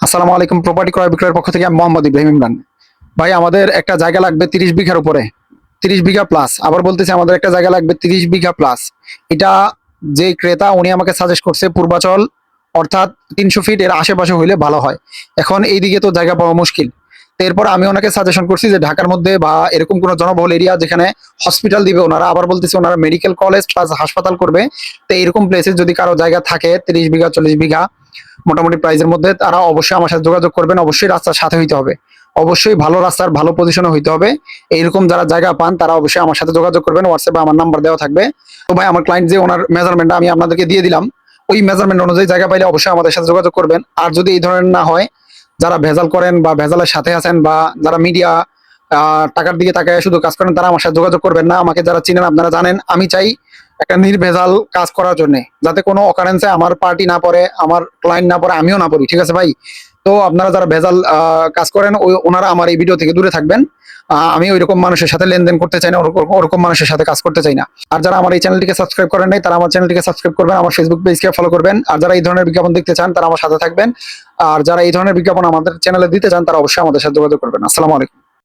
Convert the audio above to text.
আসসালামু আলাইকুম। প্রপার্টি ক্রয় বিক্রয়ের পক্ষ থেকে আমি মোহাম্মদ ইব্রাহিম ইমরান। ভাই, আমাদের একটা জায়গা লাগবে 30 বিঘার উপরে, 30 বিঘা প্লাস। আবার বলতেছি আমাদের একটা জায়গা লাগবে 30 বিঘা প্লাস। এটা যে ক্রেতা উনি আমাকে সাজেস্ট করছে পূর্বাচল, অর্থাৎ 300 ফিট এর আশেপাশে হইলে ভালো হয়। এখন এইদিকে তো জায়গা পাওয়া মুশকিল। তো এরপর আমি ওনাকে সাজেশন করছি যে ঢাকার মধ্যে বা এরকম কোনো জনবহুল এরিয়া যেখানে হসপিটাল দিবে ওনারা, আবার বলতেছি ওনারা মেডিকেল কলেজ প্লাস হাসপাতাল করবে। তো এরকম প্লেসে যদি কারো জায়গা থাকে 30 বিঘা 40 বিঘা মোটামুটি প্রাইজের মধ্যে, তারা অবশ্যই আমার সাথে যোগাযোগ করবেন। অবশ্যই রাস্তার সাথে হইতে হবে, অবশ্যই ভালো রাস্তার ভালো পজিশনে হইতে হবে। এইরকম যারা জায়গা পান তারা অবশ্যই আমার সাথে যোগাযোগ করবেন। হোয়াটসঅ্যাপে আমার নাম্বার দেওয়া থাকবে। তো ভাই, আমার ক্লায়েন্ট যে ওনার মেজারমেন্ট আমি আপনাদেরকে দিয়ে দিলাম, ওই মেজারমেন্ট অনুযায়ী জায়গা পাইলে অবশ্যই আমাদের সাথে যোগাযোগ করবেন। আর যদি এই ধরনের না হয়, যারা ভেজাল করেন বা ভেজালের সাথে আছেন বা যারা মিডিয়া টাকার দিকে তাকায় শুধু কাজ করেন, তারা আমার সাথে যোগাযোগ করবেন না। আমাকে যারা চিনেন আপনারা জানেন আমি চাই একটা নির্ভেজাল কাজ করার জন্য, যাতে কোনো অকারেন্সে আমার পার্টি না পড়ে, আমার ক্লায়েন্ট না পড়ে, আমিও না পড়ি। ঠিক আছে ভাই? তো আপনারা যারা ভেজাল কাজ করেন ওনারা আমার এই ভিডিও থেকে দূরে থাকবেন। আমি ওইরকম মানুষের সাথে লেনদেন করতে চাই না, ওরকম মানুষের সাথে কাজ করতে চাই না। আর যারা আমার এই চ্যানেলটিকে সাবস্ক্রাইব করেন নাই তারা আমার চ্যানেলটিকে সাবস্ক্রাইব করবেন, আমার ফেসবুক পেজকে ফলো করবেন। আর যারা এই ধরনের বিজ্ঞাপন দেখতে চান তারা আমার সাথে থাকবেন। আর যারা এই ধরনের বিজ্ঞাপন আমাদের চ্যানেলে দিতে চান তারা অবশ্যই আমাদের সাথে যোগাযোগ করবেন। আসসালামু আলাইকুম।